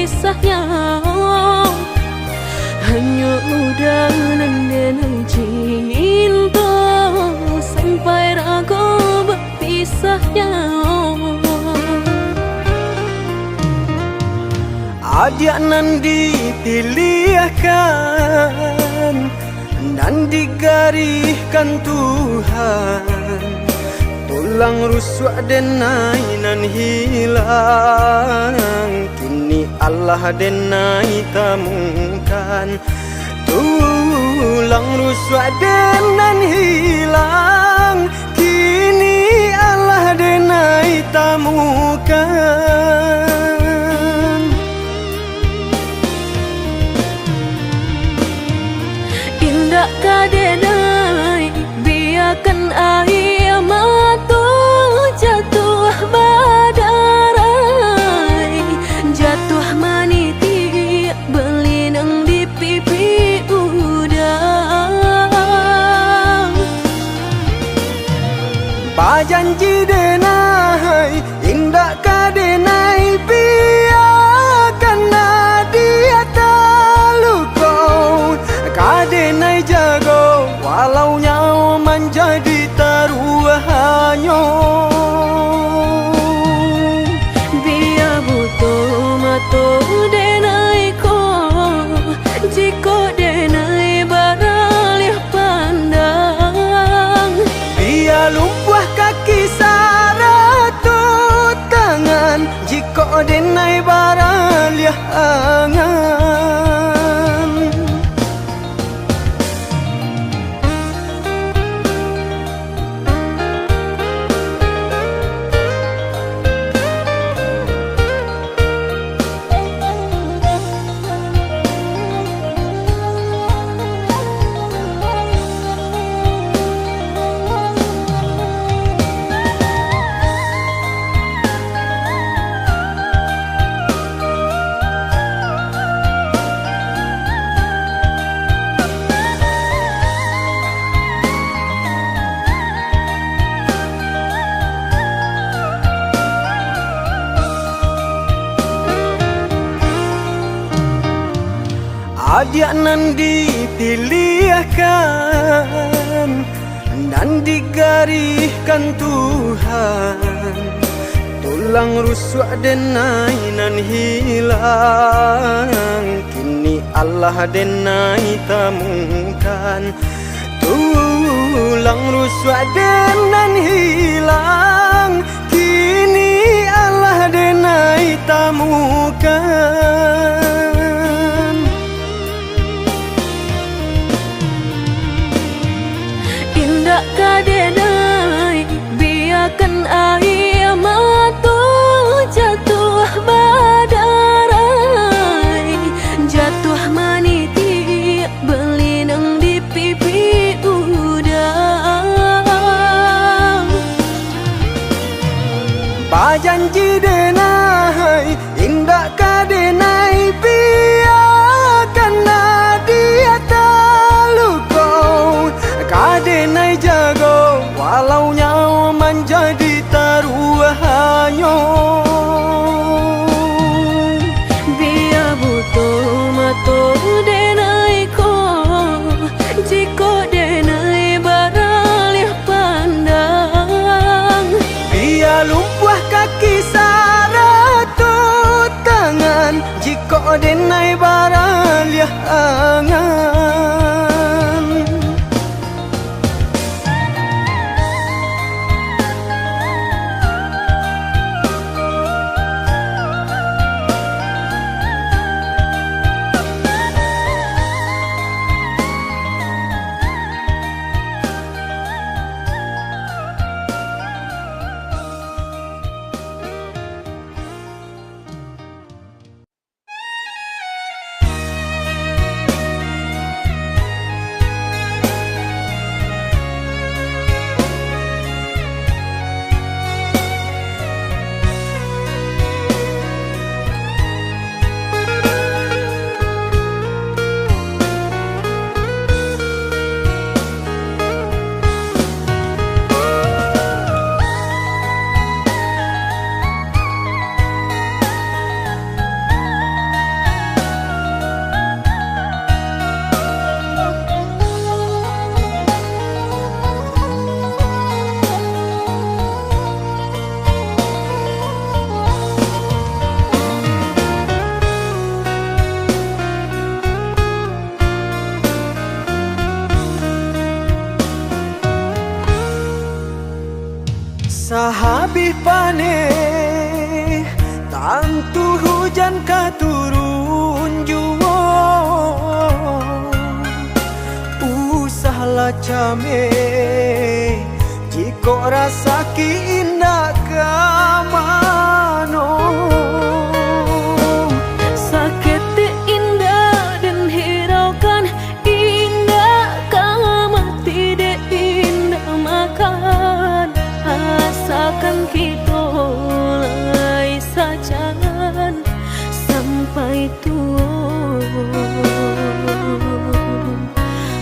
berpisahnya. Hanya udah nendenang cinta sampai ragu berpisahnya. Adik nan dipilihkan dan digariskan Tuhan, tulang rusuk denai nan hilang, kini Allah denai temukan. Tulang rusuk denan hilang, kini Allah denai temukan. Indah kadenai biarkan air mata jatuh badarai, jatuh maniti berlinang di pipi udang. Bajanji denai indah kadenai biarkan dia terluka, kadenai jago walau nyawa menjadi taruhannya. Biar butuh mata denai ko, jika denai baralih pandang. Biar lumpuh kaki saratut tangan, jika denai baralih angan. Adik nan dipilihkan dan digariskan Tuhan, tulang rusuk denai nan hilang, kini Allah denai temukan. Tulang rusuk denan hilang, kini Allah denai temukan. Indah kadenai biarkan air mata jatuh badarai, jatuh maniti berlinang di pipi udang. Bajanji denai indah kadenai biarkan dia terluka, kadenai jago walau nyawa menjadi taruhannya. Biar butuh mata denai ko, jika denai baralih pandang. Biar lumpuh kaki saratut tangan, jika denai baralih angan. hujan ka turun jua, usahlah came jika rasa ki indah ka mano. Sakit indah dan hiraukan indah ka mati de indah makan. Asakan kita lai sajan sampai tua.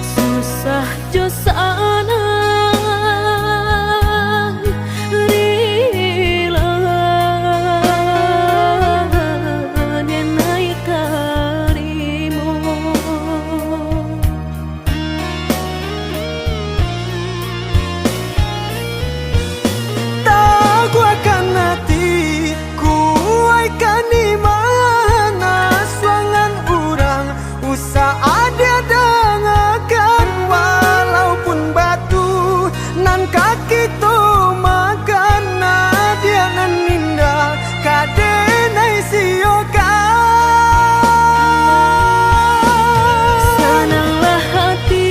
Susah jo sana rila denai karimo. Tahu akan hati kuaikan di mana suangan orang usah ada dengarkan walaupun batu nan kaki tu makan nadia nan indah kadenai siokan. Senanglah hati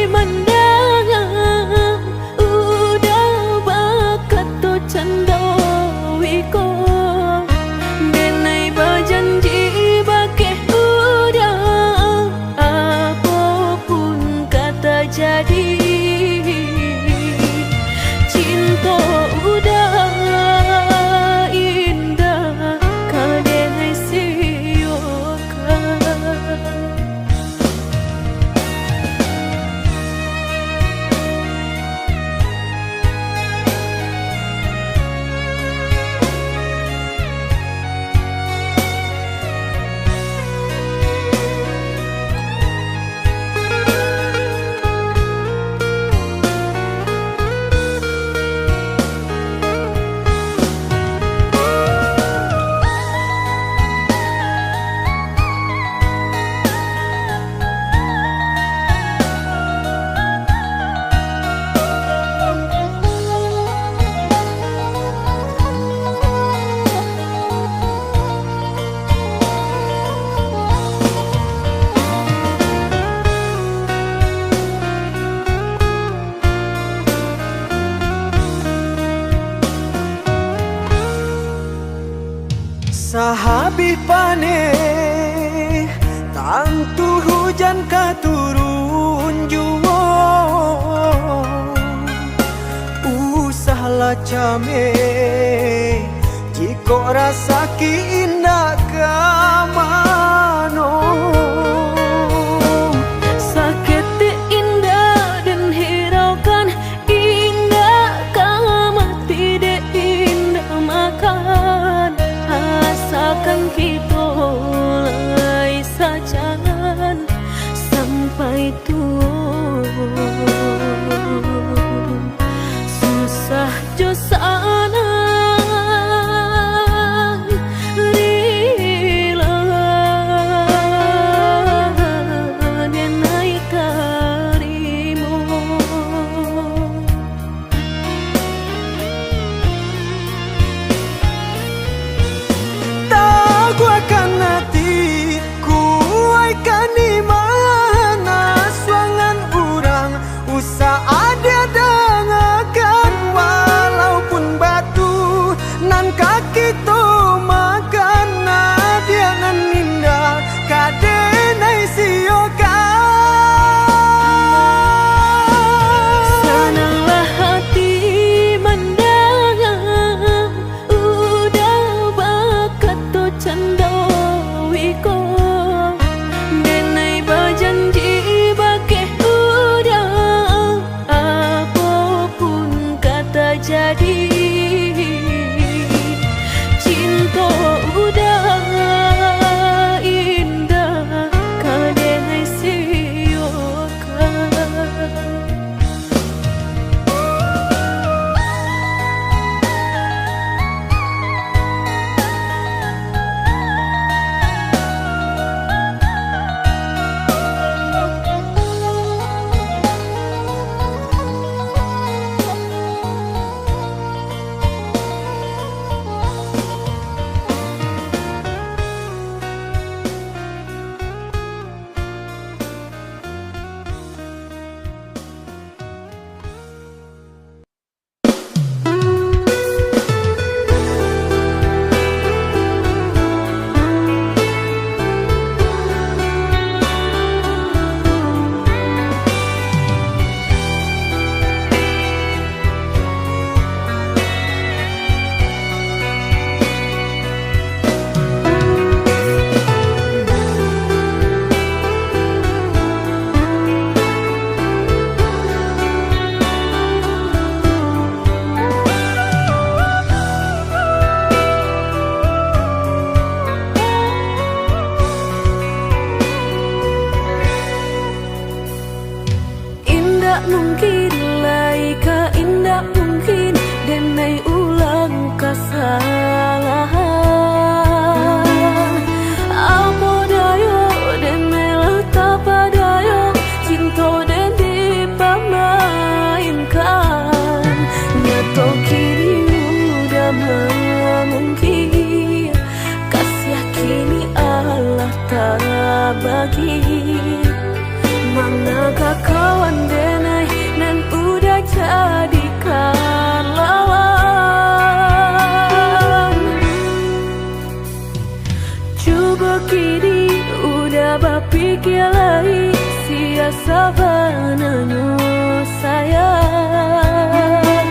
mendengar udah bakat tu candawiko. Denai berjanji bakeh udah apapun kata jadi. Cinta udah indah kadenai siokan. Sahabi pane tantu hujan ka turun jua, usahlah came jika rasa ki indah ka mano. Sakit indah dan hiraukan indah ka mati de indah makan. Asakan kita lai sajan sampai tua. Susah jo sana rila denai karimo. Tahu akan hati tak bagi. Manakah kawan denai nan udah jadikan lawan. Coba kini udah berpikir lagi, siasa bananyo sayang.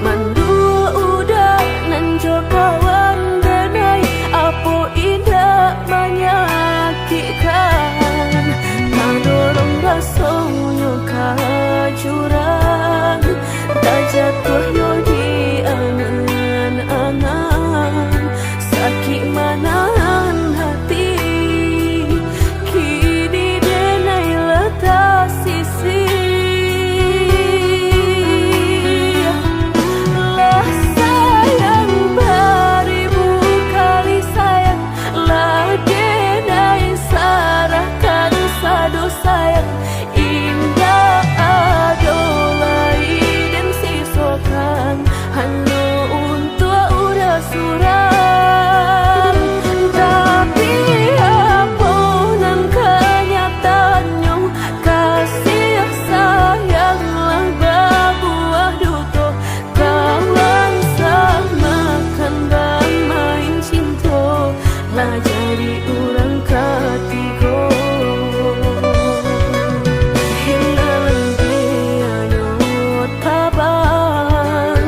Mandua udah nanjo kawan denai, apa indah menyakitkan. Nadorong rasonyo kajurang, tak jatuh yo di angan-angan. Sakit manahan hati, kini denai letak sisi. Lah sayang beribu kali sayang, lah denai sarahkan sadu sayang. Indah adolai dan sisokan hanya untuk udah suram. Tapi apa nan kenyataannya, kasih sayanglah berbuah duto. Kawan samakan bermain cinta, lah jadi orang ketiga. Hilang dianya taban,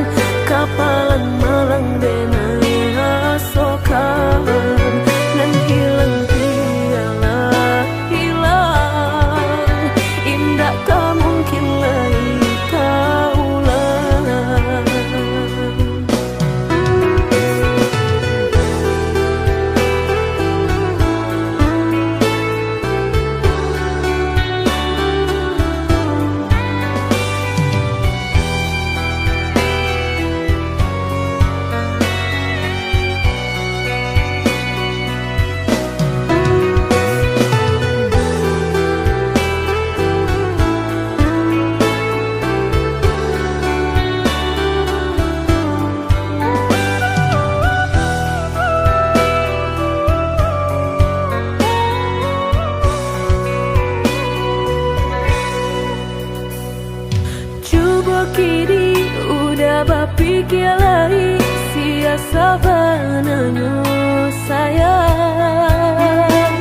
kapalan malang denai asokan. Dan hilang dialah hilang, indah tak mungkin lagi kaulang. Coba kini udah berpikir lagi, siasa bananyo sayang.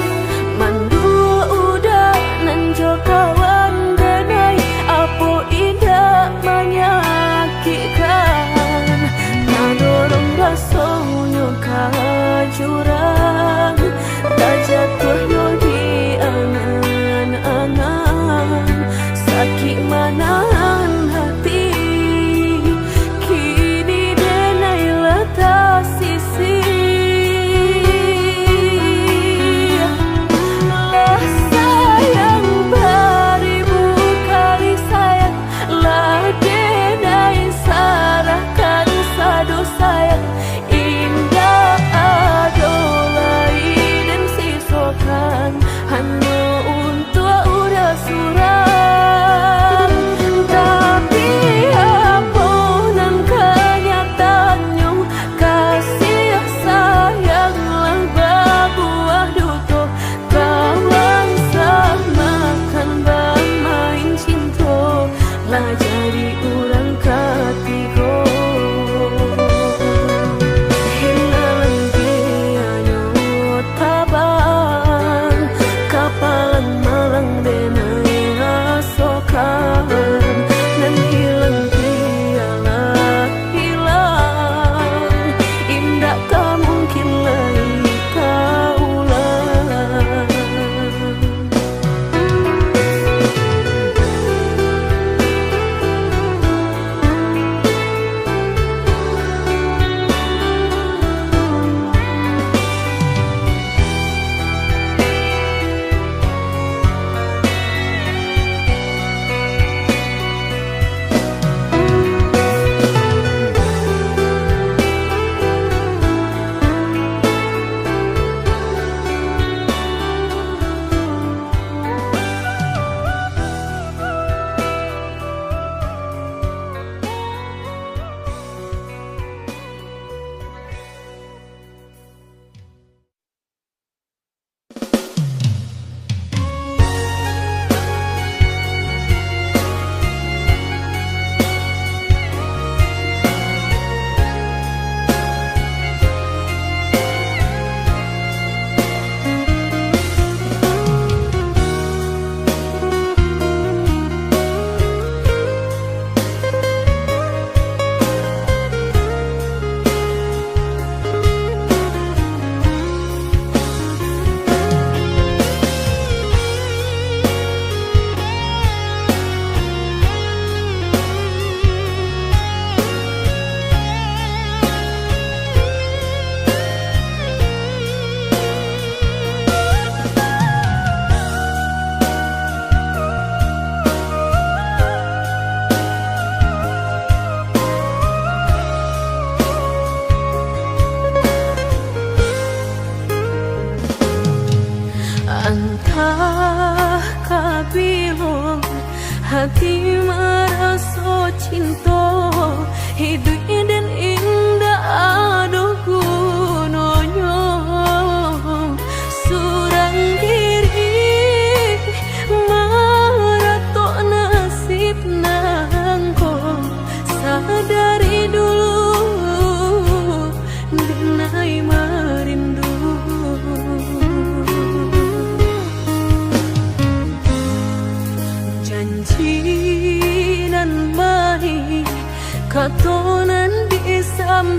Mandua udah nanjo kawan denai, apa indah menyakitkan. Nadorong rasonyo kajurang, tak jatuh yo di angan-angan. Sakit manahan hati, kini denai letak sisi.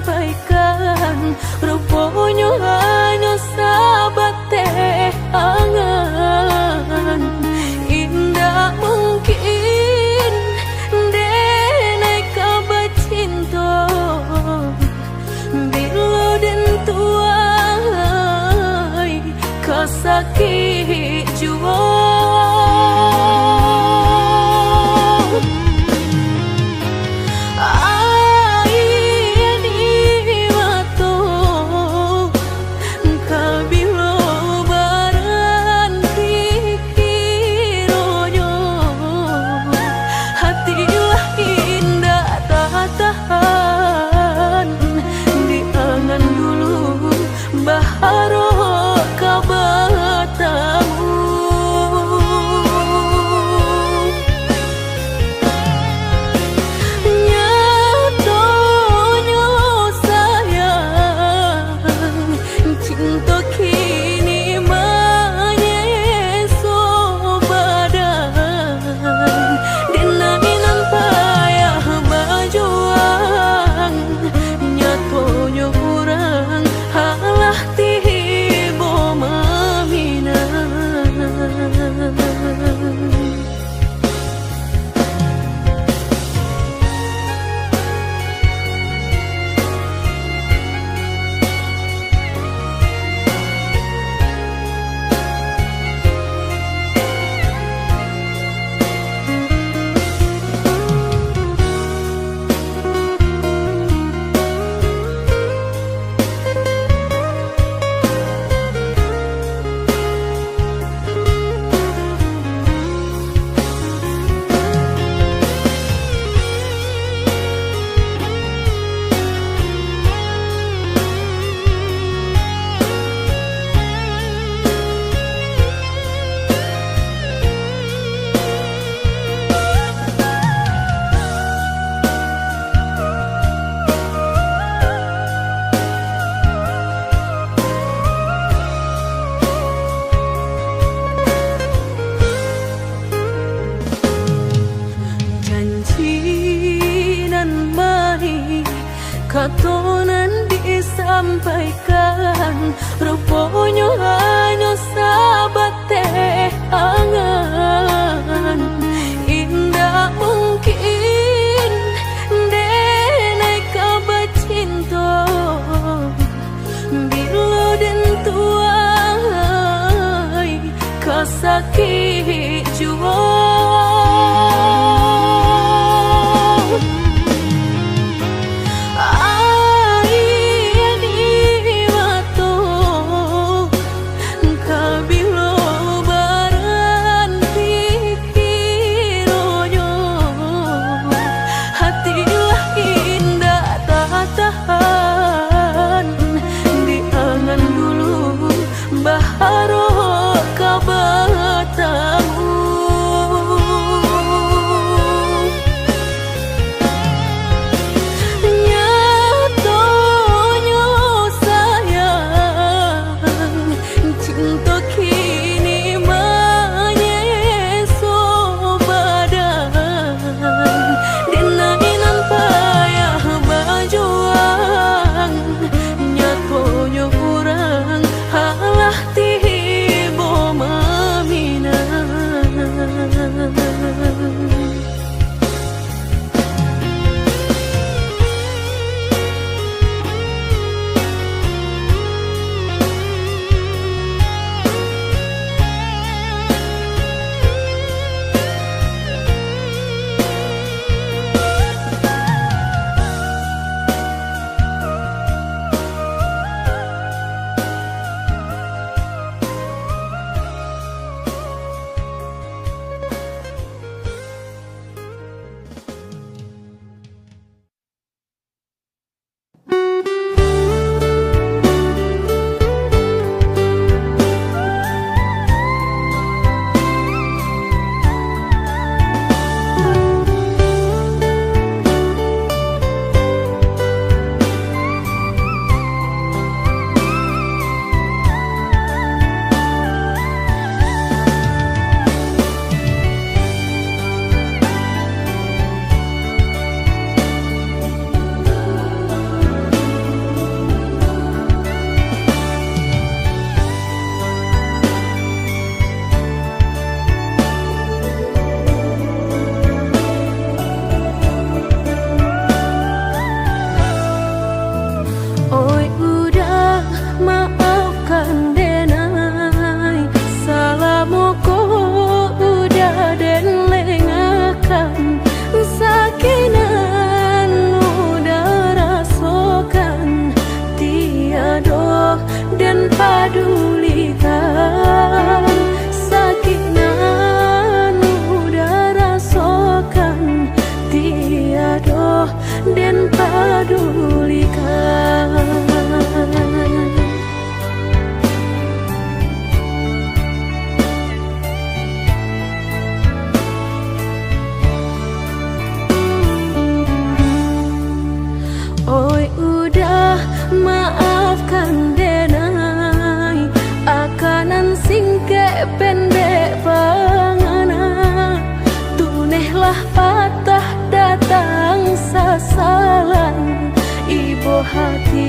disampaikan, rupanya hanya sahabat teh angan. Indah mungkin denai kabar cinta bila den tuai kasakit jua. Katonan disampaikan, rupanya hanya sahabat teh angan. Indah mungkin denai kabar cinta bila den tuai kasakit jua. Nyatonya urang halah ti akanan singke pendek pangana tunehlah patah datang sasalan ibu hati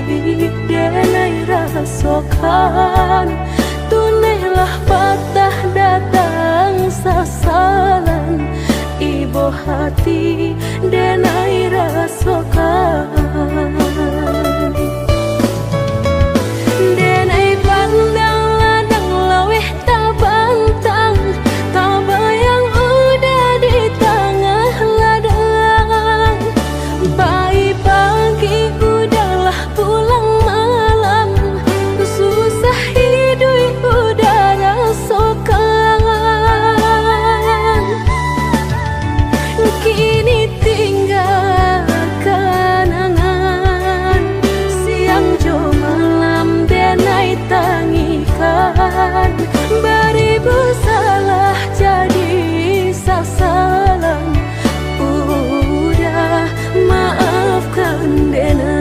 denai rasokan tunehlah patah datang sasalan ibu hati denai rasokan denai pandang ladang laweh tabantang tabayang udah di tengah ladang bayi pagi udahlah pulang malam susah hidup udah rasokan kini tinggal kenangan siang jo malam denai tangikan beribu salah jadi sasalan udah maafkan denai.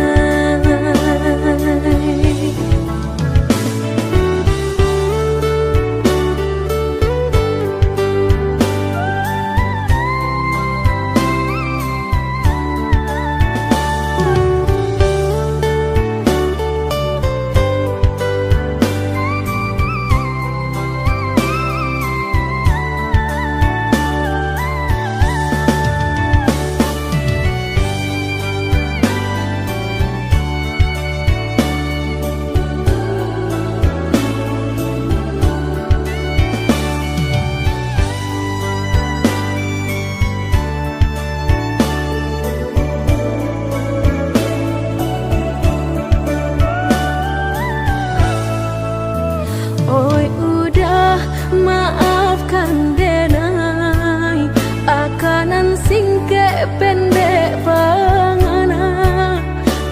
Oi udah maafkan denai akanan singke pendek pangana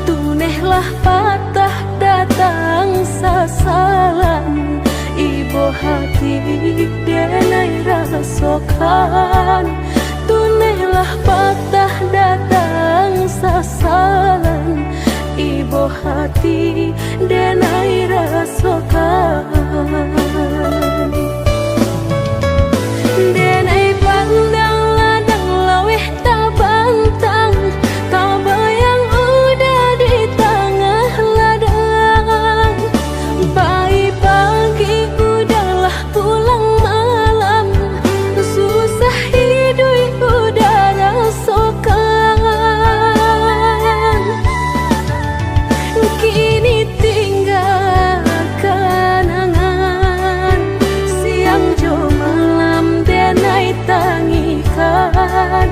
tunehlah patah datang sasalan ibu hati denai rasokan tunehlah patah datang sasalan ibu hati denai rasokan denai pandang ladang laweh tabantang tabayang udah di tengah ladang bayi pagi udahlah pulang malam susah hidup udah rasokan kini tinggal kenangan siang jo malam denai tangikan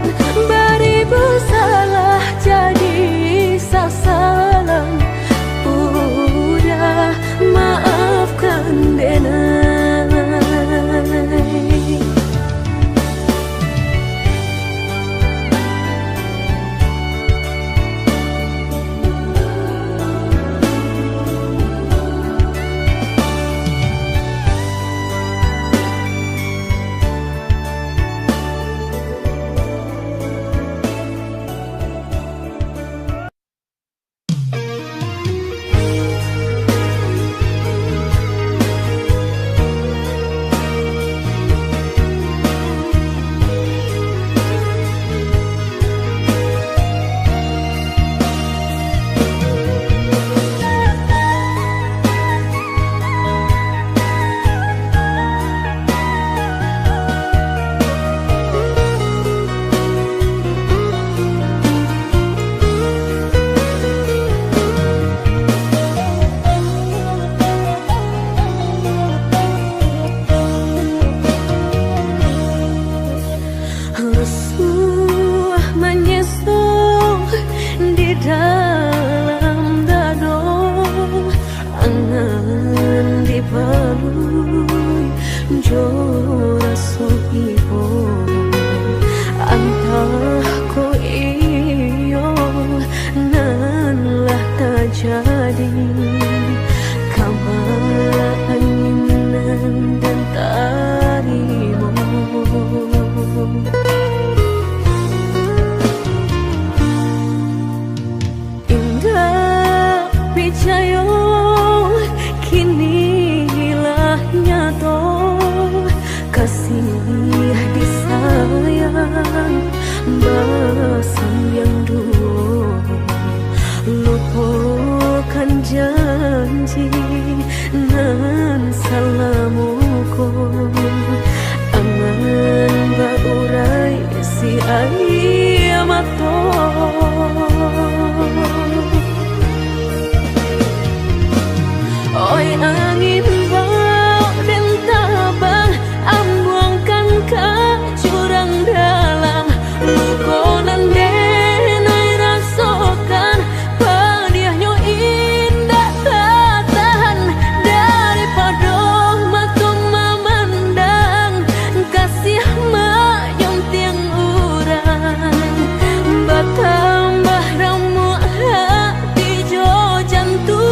beribu salah jadi sasalan udah maafkan denai. Indah picayo kini hilangnya nyato kasih disayang basi yang dulu lupakan janji nan salamuku angan baurai si ayamato oi angin bau dan tabang ambuangkan ke jurang dalam lukonan denai rasakan padiahnya indah tak tahan daripada mata memandang kasih mayung tiang urang bertambah ramu hati jo jantung.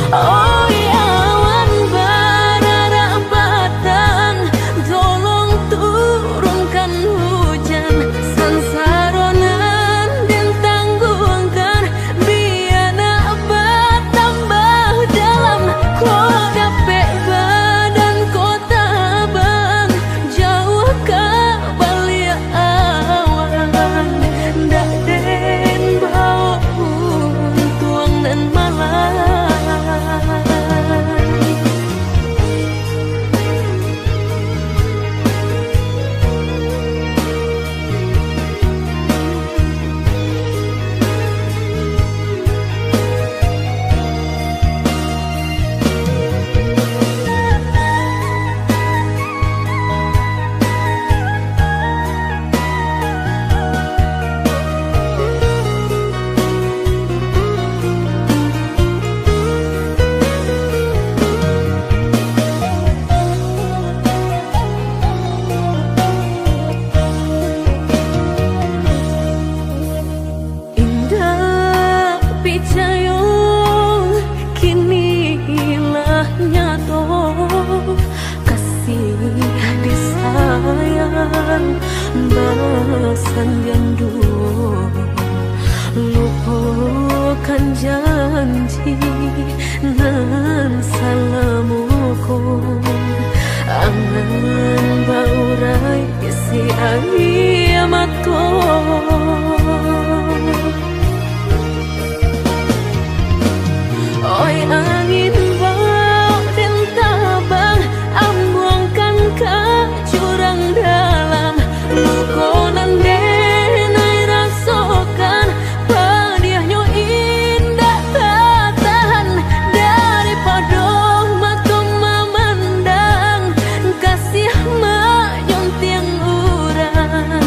Oi awan barara batang tolong turunkan hujan sansaronan dan tanggungkan biana bertambah dalam kau dapet badan kota bang jauh ke balik awan dak den bau tuang dan malam. Balasan yang dulu lupakan janji nan salamuku angan baurai si ayamato oi angin bau dan tabang ambuangkan ke jurang dalam lukonan denai rasakan padiahnya indah tak tahan daripada mata memandang kasih mayung tiang urang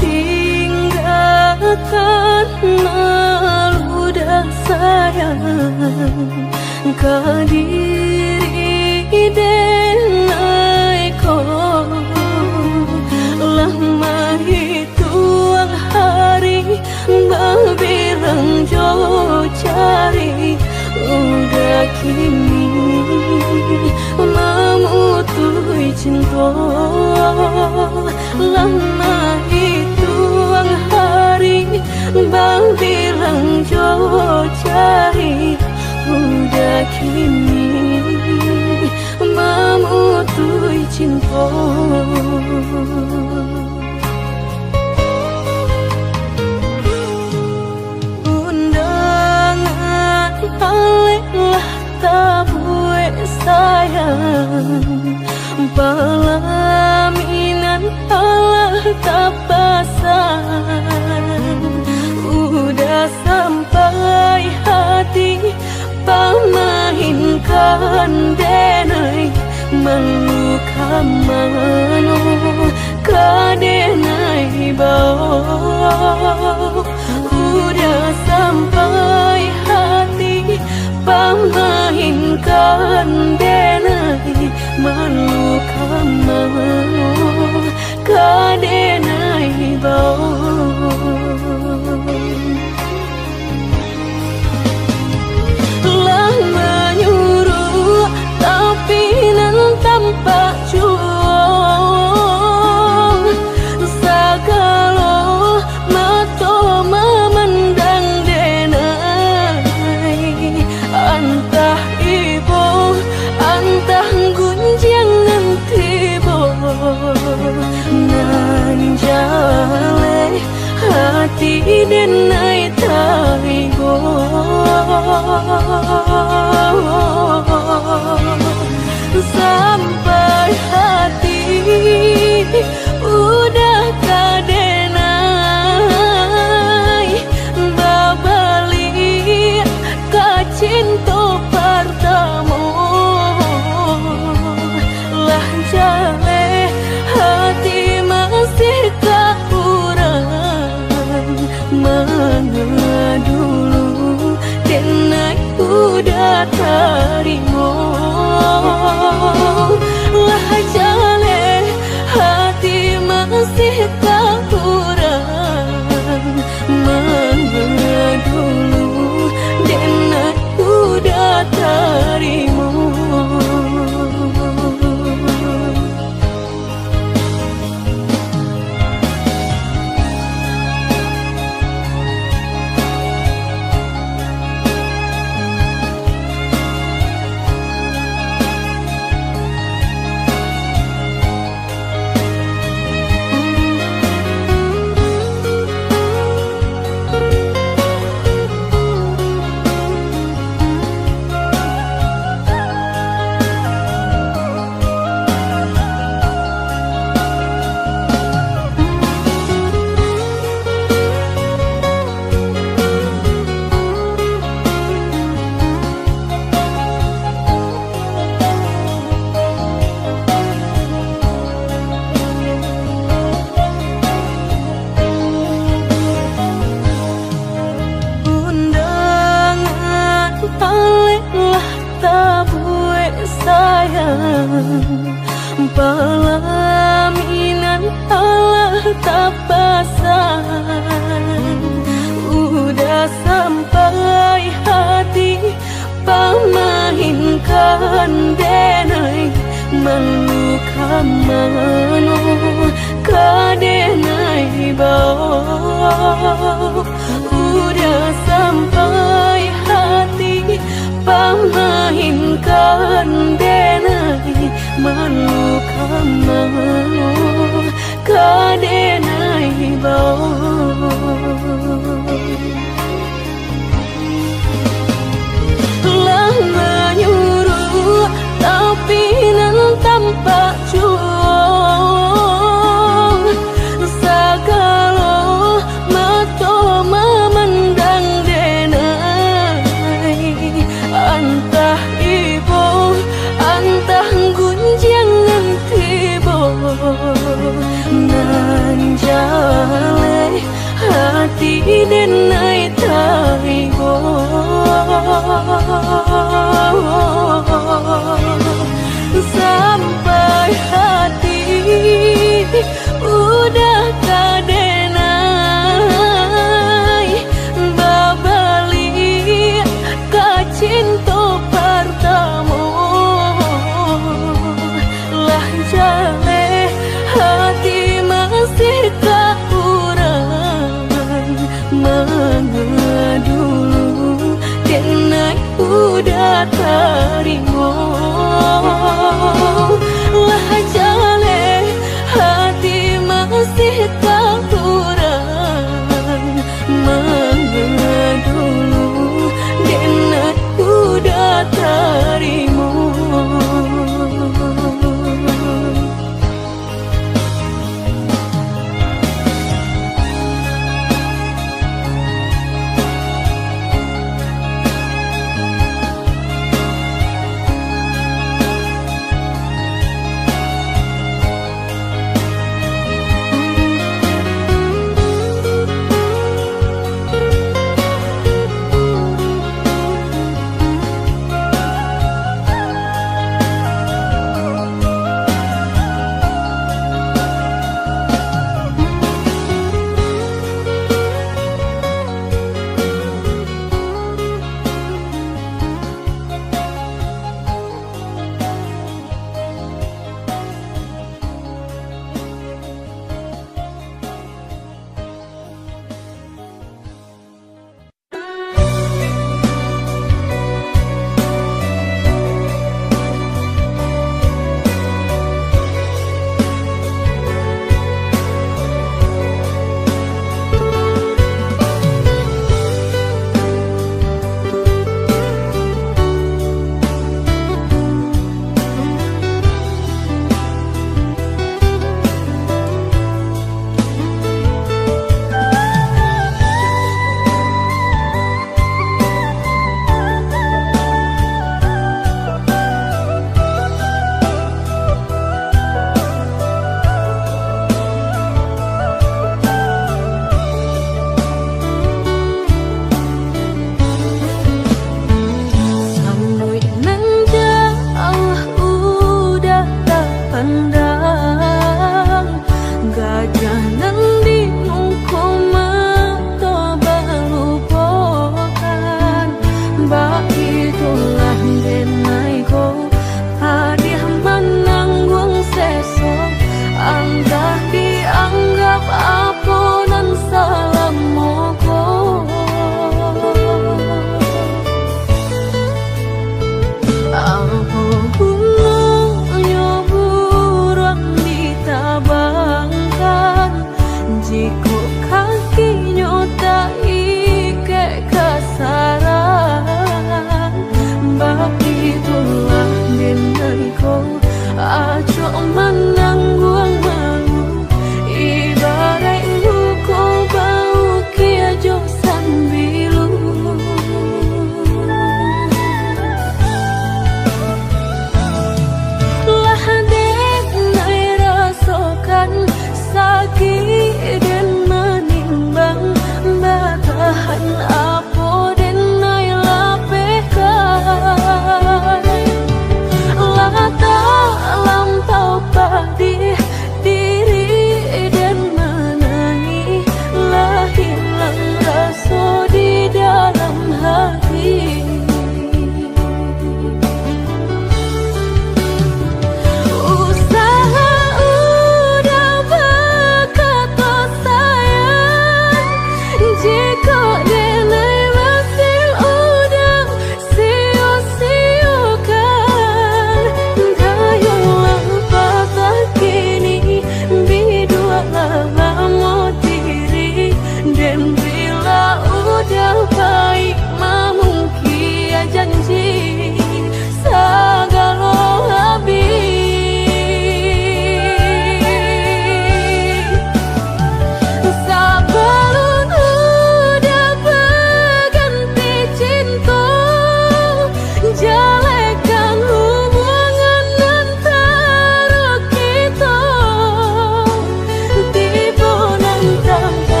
tinggalkan meludah sayang kadiri denai ko lama hituang hari babirang jo cari udah kini memutui cinta lama hituang hari babirang jo cari udah kini memutui cinta. Undangan alelah tabue sayang pelaminan alah tapasan udah sampai hati pamahinkan denai meluka mano kadenai bau udah sampai hati pamahinkan denai meluka mano kadenai bau menyuruh tapi nan tanpa juang sagalo mato memandang denai antah ibu antah gunjangan tibo nan jale hati denai taigo sampai hati udah kadenai babali kacinto pertama lah jale hati masih kurang mana dulu denai udah terima lah jale hati masih kurang mana dulu denai udah terima. Pelaminan alah tapasan udah sampai hati pamahinkan denai meluka mano kadenai bau udah sampai hati pamahinkan denai meluka mano kadenai bau lah menyuruh tapi nan tanpa juang sagalo mato memandang denai antah ibu antah gunjangan tibo denai tai bo sampai hati udah kadenai babali kacinto pertamo lah jale hati masih kekurangan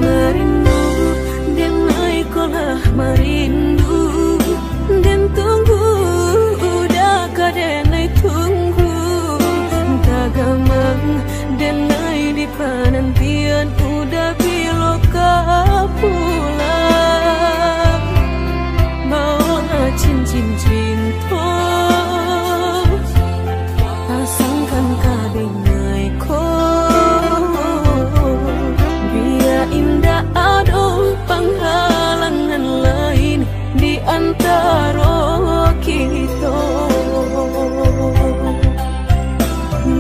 Merindu dan naik kolah merindu dan tunggu udah kadenai tunggu tagamang dan naik di penantian udah biloka pulang mau cincin cinta pasangkan kadenai ko biar indah ada penghalangan lain di antara kita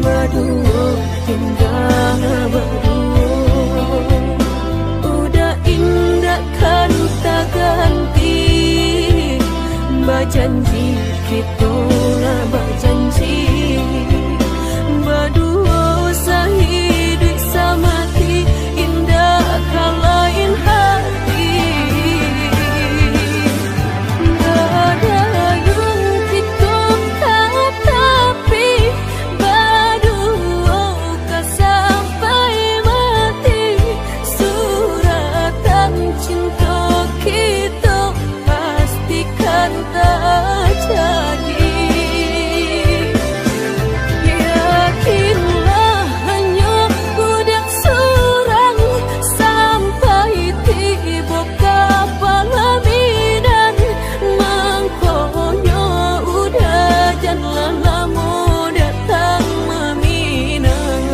berdua indah berdua udah indah kan tak ganti berjanji kita lah berjanji berdua sehidup semati indah kalain hati gak ada yang kita tapi berdua kan sampai mati suratan cinta kita pastikan tak jadi. Yakinlah hanya budak surang sampai tiba kapal bidan mangkonya udah jangan lama datang meminang.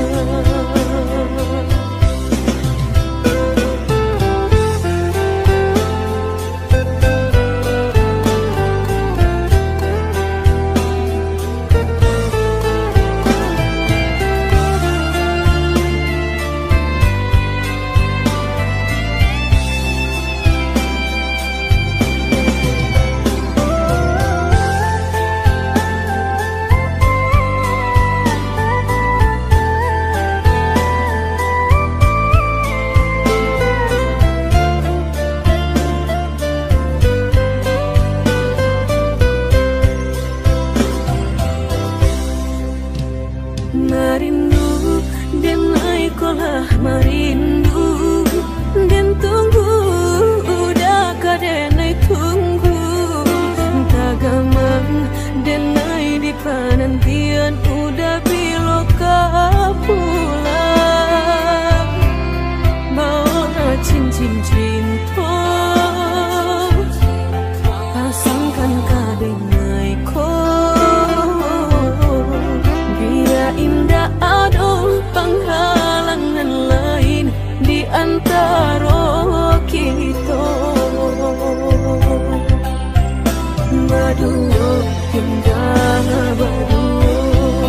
Merindu dan naik kolah merindu dan tunggu udah kadenai tunggu tagamang dan naik di penantian udah biloka pulang mau cincin cinta pasangkan kadenai ko indah ada penghalangan lain di antara kita berdua indah berdua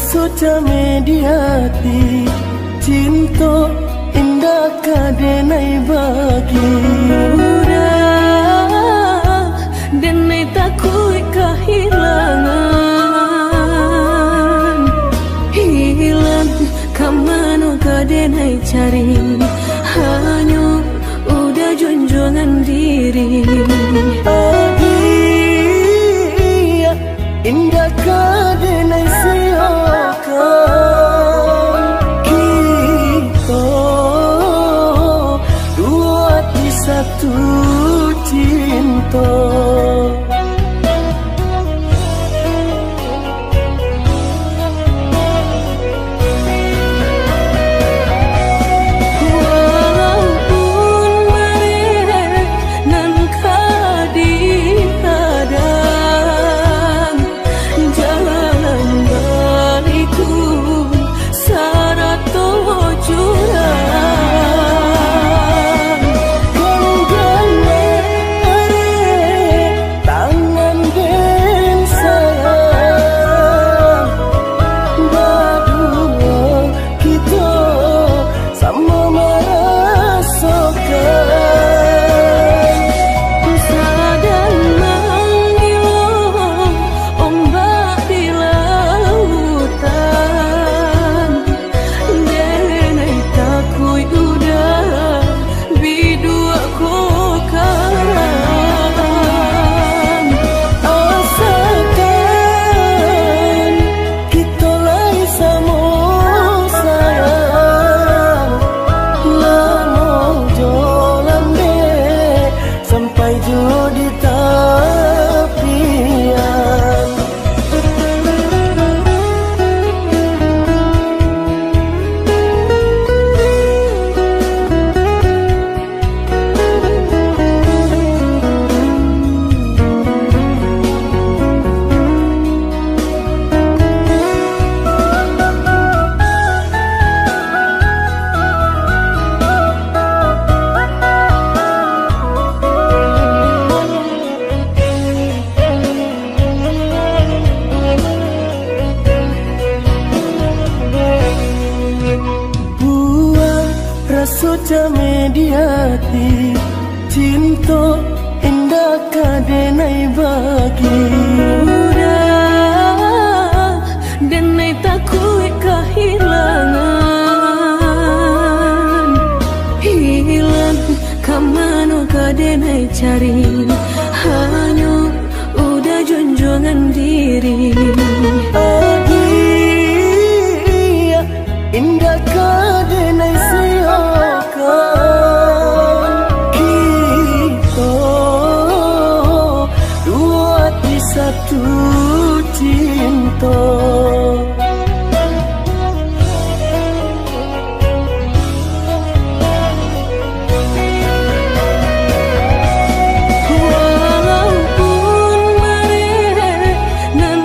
sudah mediati cinta indah kadenai bagi udah denai takui kehilangan hilang kamano kadenai cari hanya udah junjungan diri indah kadenai siakan kita dua di satu cinta sudah mediati cinta indah kadenai bagi udah denai takui kehilangan hilang kamano kadenai cari hanya udah junjungan diri indah kadenai siakan kita dua di satu cinta walaupun mereka nan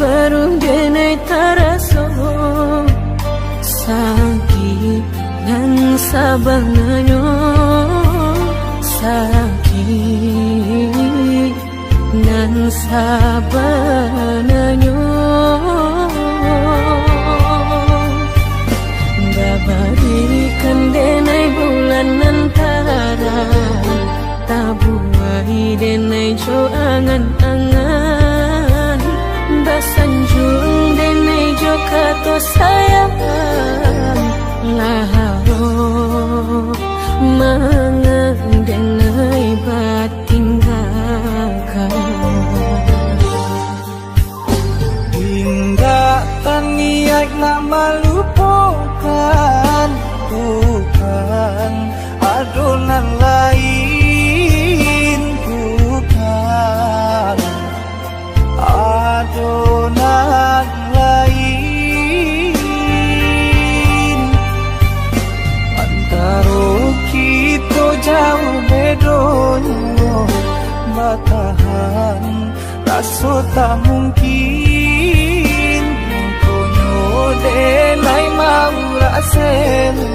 baru denai taraso sakit dan sabanganyo sakit dan sabanganyo babarikan denai bulan antara tabuai denai jo angan-angan basanjung denai jo kato sayang laharo mangan denai batinggalkan hingga taniak nama lupakan bukan adonan lain bukan adonan lain antara kita jauh bedonyo batahan rasa tak mungkin konyo denai mau raseno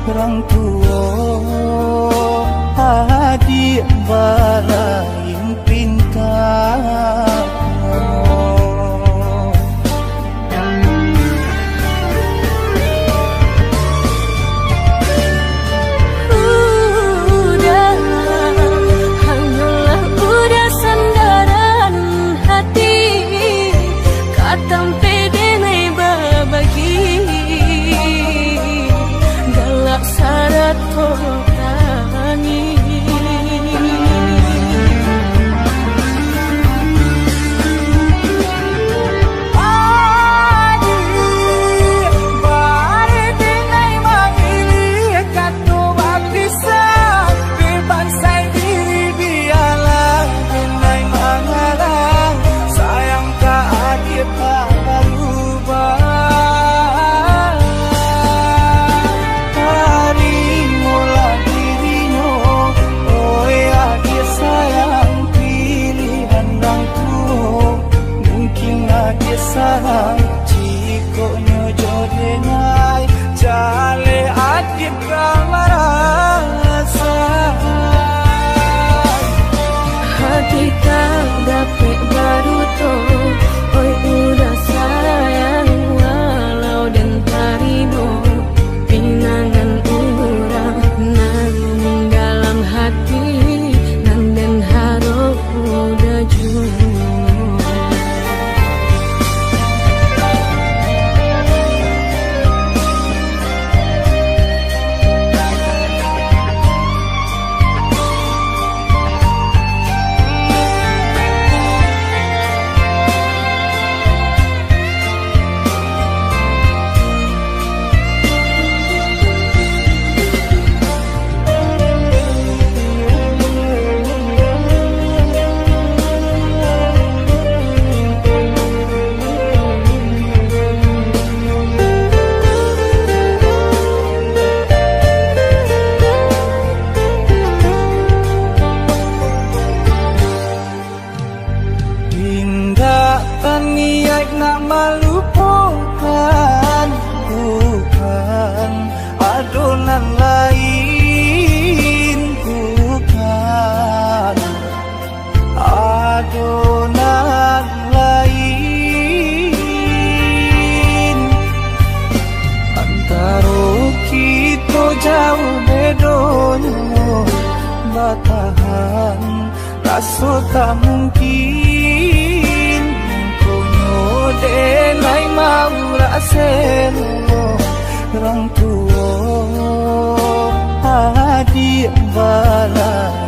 orang tua adik balain pintar sayang jiko nyojo denai jale adit kamarasa hati tak dapat baru to oi udah sayang walau dan tarino pinangan urang nang dalam hati nan den haro udah jujur niat nak melupakan bukan adonan lain bukan adonan lain antara kita jauh bedonyo batahan rasa tak mungkin denai mau raseno orang tua adik balai